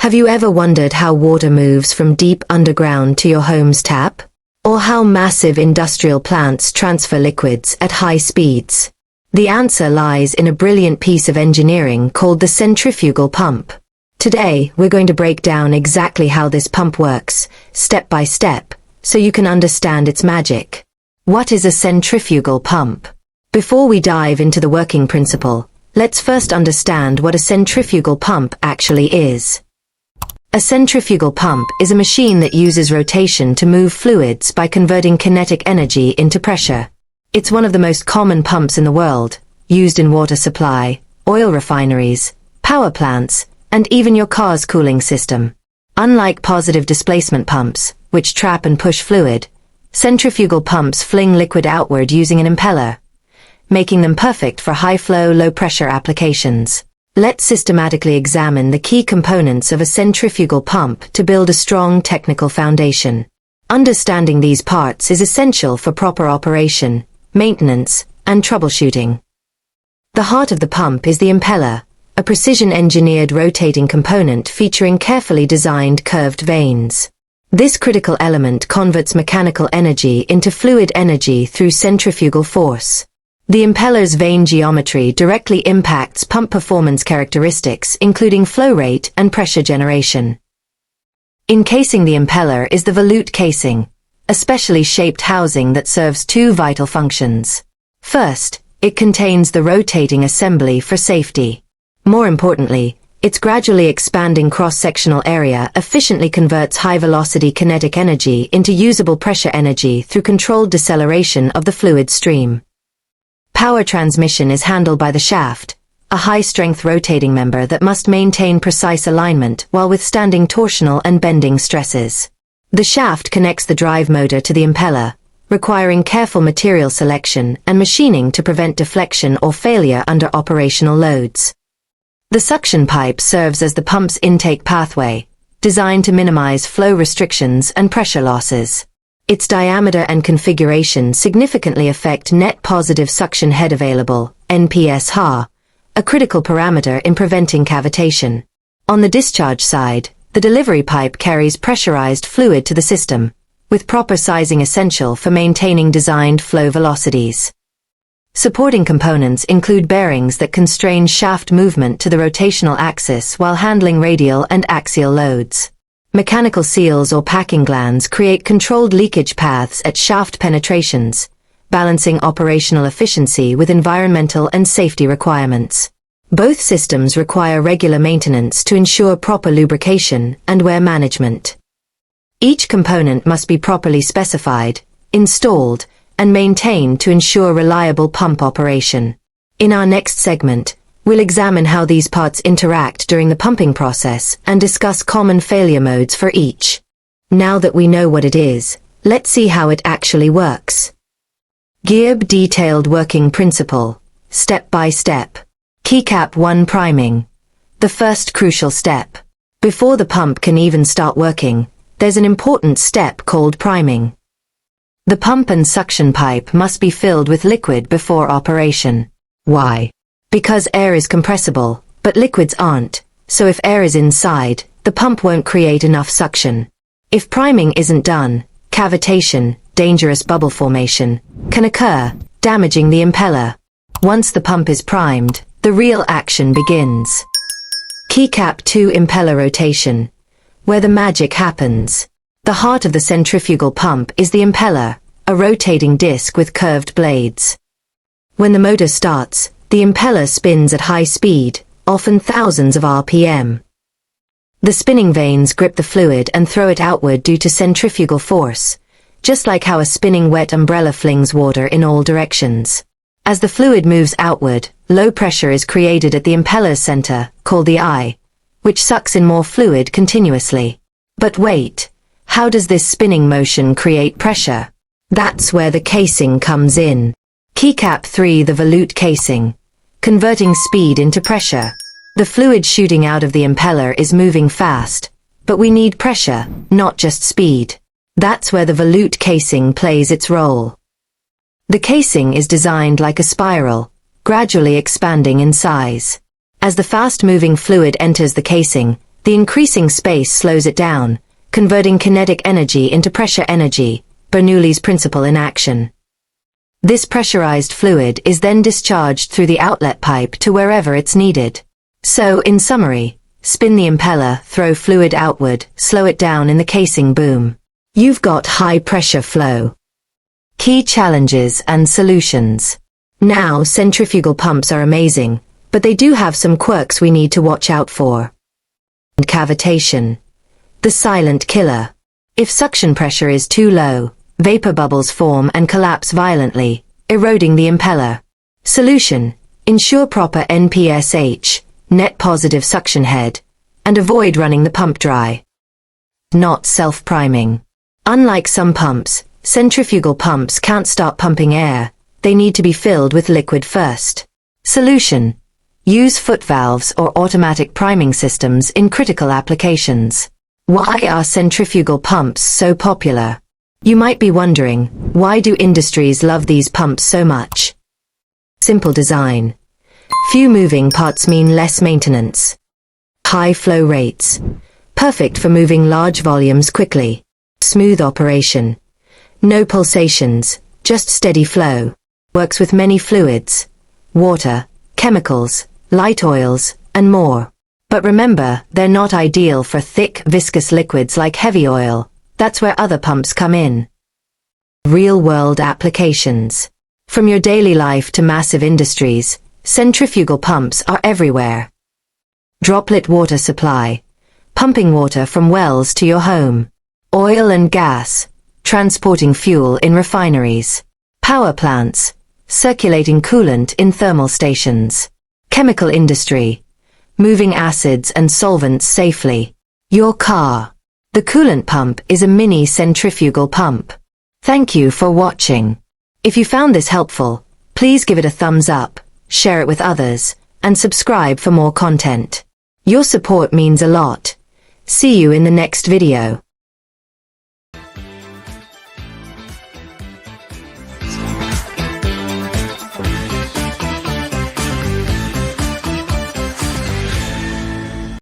Have you ever wondered how water moves from deep underground to your home's tap? Or how massive industrial plants transfer liquids at high speeds? The answer lies in a brilliant piece of engineering called the centrifugal pump. Today, we're going to break down exactly how this pump works, step by step, so you can understand its magic. What is a centrifugal pump? Before we dive into the working principle, let's first understand what a centrifugal pump actually is. A centrifugal pump is a machine that uses rotation to move fluids by converting kinetic energy into pressure. It's one of the most common pumps in the world, used in water supply, oil refineries, power plants, and even your car's cooling system. Unlike positive displacement pumps, which trap and push fluid, centrifugal pumps fling liquid outward using an impeller, making them perfect for high-flow, low-pressure applications. Let's systematically examine the key components of a centrifugal pump to build a strong technical foundation. Understanding these parts is essential for proper operation, maintenance, and troubleshooting. The heart of the pump is the impeller, a precision-engineered rotating component featuring carefully designed curved vanes. This critical element converts mechanical energy into fluid energy through centrifugal force. The impeller's vane geometry directly impacts pump performance characteristics, including flow rate and pressure generation. Encasing the impeller is the volute casing, a specially shaped housing that serves two vital functions. First, it contains the rotating assembly for safety. More importantly, its gradually expanding cross-sectional area efficiently converts high-velocity kinetic energy into usable pressure energy through controlled deceleration of the fluid stream. Power transmission is handled by the shaft, a high-strength rotating member that must maintain precise alignment while withstanding torsional and bending stresses. The shaft connects the drive motor to the impeller, requiring careful material selection and machining to prevent deflection or failure under operational loads. The suction pipe serves as the pump's intake pathway, designed to minimize flow restrictions and pressure losses. Its diameter and configuration significantly affect net positive suction head available, NPS-HA, a critical parameter in preventing cavitation. On the discharge side, the delivery pipe carries pressurized fluid to the system, with proper sizing essential for maintaining designed flow velocities. Supporting components include bearings that constrain shaft movement to the rotational axis while handling radial and axial loads. Mechanical seals or packing glands create controlled leakage paths at shaft penetrations, balancing operational efficiency with environmental and safety requirements. Both systems require regular maintenance to ensure proper lubrication and wear management. Each component must be properly specified, installed, and maintained to ensure reliable pump operation. In our next segment, we'll examine how these parts interact during the pumping process and discuss common failure modes for each. Now that we know what it is, let's see how it actually works. Gearb detailed working principle, step by step. Keycap 1 priming. The first crucial step. Before the pump can even start working, there's an important step called priming. The pump and suction pipe must be filled with liquid before operation. Why? Because air is compressible, but liquids aren't, so if air is inside, the pump won't create enough suction. If priming isn't done, cavitation, dangerous bubble formation, can occur, damaging the impeller. Once the pump is primed, the real action begins. Keycap 2 impeller rotation. Where the magic happens. The heart of the centrifugal pump is the impeller, a rotating disc with curved blades. When the motor starts, the impeller spins at high speed, often thousands of RPM. The spinning vanes grip the fluid and throw it outward due to centrifugal force, just like how a spinning wet umbrella flings water in all directions. As the fluid moves outward, low pressure is created at the impeller's center, called the eye, which sucks in more fluid continuously. But wait, how does this spinning motion create pressure? That's where the casing comes in. Keycap 3 the volute casing. Converting speed into pressure. The fluid shooting out of the impeller is moving fast, but we need pressure, not just speed. That's where the volute casing plays its role. The casing is designed like a spiral, gradually expanding in size. As the fast-moving fluid enters the casing, The increasing space slows it down, converting kinetic energy into pressure energy, Bernoulli's principle in action. This pressurized fluid is then discharged through the outlet pipe to wherever it's needed. So, in summary, spin the impeller, throw fluid outward, slow it down in the casing, boom. You've got high pressure flow. Key challenges and solutions. Now, centrifugal pumps are amazing, but they do have some quirks we need to watch out for. Cavitation. The silent killer. If suction pressure is too low, vapor bubbles form and collapse violently, eroding the impeller. Solution: ensure proper NPSH, net positive suction head, and avoid running the pump dry. Not self-priming. Unlike some pumps, centrifugal pumps can't start pumping air, they need to be filled with liquid first. Solution: use foot valves or automatic priming systems in critical applications. Why are centrifugal pumps so popular? You might be wondering, why do industries love these pumps so much? Simple design. Few moving parts mean less maintenance. High flow rates. Perfect for moving large volumes quickly. Smooth operation. No pulsations, just steady flow. Works with many fluids, water, chemicals, light oils, and more. But remember, they're not ideal for thick, viscous liquids like heavy oil. That's where other pumps come in. Real-world applications. From your daily life to massive industries, centrifugal pumps are everywhere. Droplet water supply. Pumping water from wells to your home. Oil and gas. Transporting fuel in refineries. Power plants. Circulating coolant in thermal stations. Chemical industry. Moving acids and solvents safely. Your car. The coolant pump is a mini centrifugal pump. Thank you for watching. If you found this helpful, please give it a thumbs up, share it with others, and subscribe for more content. Your support means a lot. See you in the next video.